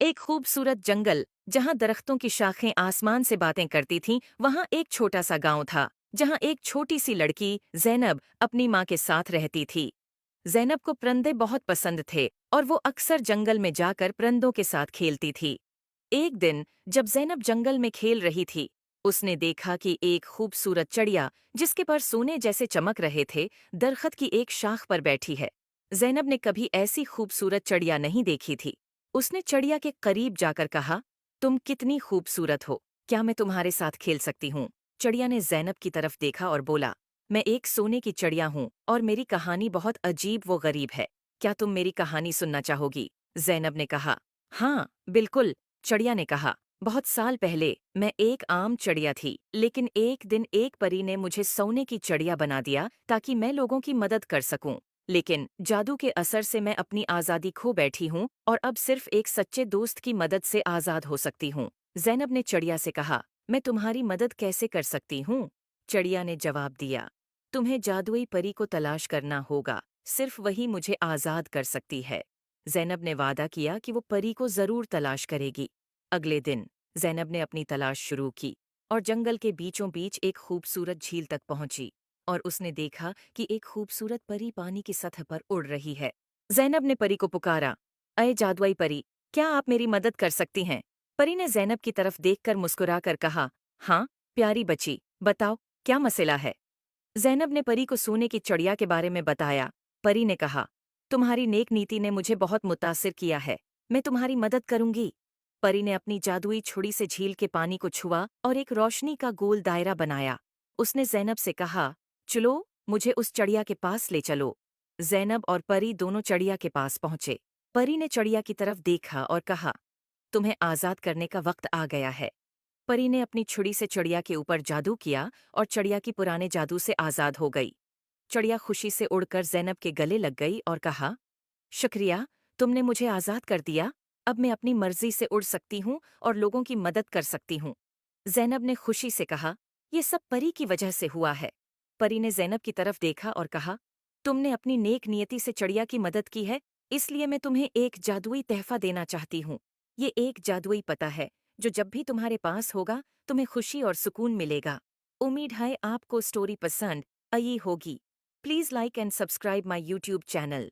एक खूबसूरत जंगल जहां दरख्तों की शाखें आसमान से बातें करती थीं, वहां एक छोटा सा गांव था जहां एक छोटी सी लड़की जैनब अपनी माँ के साथ रहती थी। जैनब को परिंदे बहुत पसंद थे और वो अक्सर जंगल में जाकर परिंदों के साथ खेलती थी। एक दिन जब जैनब जंगल में खेल रही थी, उसने देखा कि एक खूबसूरत चिड़िया जिसके पर सोने जैसे चमक रहे थे, दरख्त की एक शाख पर बैठी है। जैनब ने कभी ऐसी खूबसूरत चिड़िया नहीं देखी थी। उसने चिड़िया के करीब जाकर कहा, तुम कितनी खूबसूरत हो, क्या मैं तुम्हारे साथ खेल सकती हूँ? चिड़िया ने जैनब की तरफ देखा और बोला, मैं एक सोने की चिड़िया हूँ और मेरी कहानी बहुत अजीब व गरीब है। क्या तुम मेरी कहानी सुनना चाहोगी? जैनब ने कहा। हाँ, बिल्कुल, चिड़िया ने कहा। बहुत साल पहले मैं एक आम चिड़िया थी, लेकिन एक दिन एक परी ने मुझे सोने की चिड़िया बना दिया ताकि मैं लोगों की मदद कर सकूं। लेकिन जादू के असर से मैं अपनी आज़ादी खो बैठी हूँ और अब सिर्फ एक सच्चे दोस्त की मदद से आज़ाद हो सकती हूँ। जैनब ने चिड़िया से कहा, मैं तुम्हारी मदद कैसे कर सकती हूँ? चिड़िया ने जवाब दिया, तुम्हें जादुई परी को तलाश करना होगा, सिर्फ वही मुझे आज़ाद कर सकती है। जैनब ने वादा किया कि वो परी को जरूर तलाश करेगी। अगले दिन जैनब ने अपनी तलाश शुरू की और जंगल के बीचों बीच एक खूबसूरत झील तक पहुंची और उसने देखा कि एक खूबसूरत परी पानी की सतह पर उड़ रही है। जैनब ने परी को पुकारा, अये जादुई परी, क्या आप मेरी मदद कर सकती हैं? परी ने जैनब की तरफ देखकर मुस्कुराकर कहा, हाँ, प्यारी बच्ची, बताओ, क्या मसला है? जैनब ने परी को सोने की चिड़िया के बारे में बताया। परी ने कहा, तुम्हारी नेक नीति ने मुझे बहुत मुतासिर किया है, मैं तुम्हारी मदद करूंगी। परी ने अपनी जादुई छुरी से झील के पानी को छुआ और एक रोशनी का गोल दायरा बनाया। उसने जैनब से कहा, चलो, मुझे उस चिड़िया के पास ले चलो। जैनब और परी दोनों चिड़िया के पास पहुंचे। परी ने चिड़िया की तरफ देखा और कहा, तुम्हें आज़ाद करने का वक्त आ गया है। परी ने अपनी छुरी से चिड़िया के ऊपर जादू किया और चिड़िया की पुराने जादू से आज़ाद हो गई। चिड़िया खुशी से उड़कर जैनब के गले लग गई और कहा, शुक्रिया, तुमने मुझे आज़ाद कर दिया। अब मैं अपनी मर्जी से उड़ सकती हूँ और लोगों की मदद कर सकती हूँ। जैनब ने खुशी से कहा, ये सब परी की वजह से हुआ है। परी ने जैनब की तरफ देखा और कहा, तुमने अपनी नेक नियति से चिड़िया की मदद की है, इसलिए मैं तुम्हें एक जादुई तहफा देना चाहती हूँ। ये एक जादुई पता है जो जब भी तुम्हारे पास होगा तुम्हें खुशी और सुकून मिलेगा। उम्मीद है आपको स्टोरी पसंद आई होगी। Please like and subscribe my YouTube channel.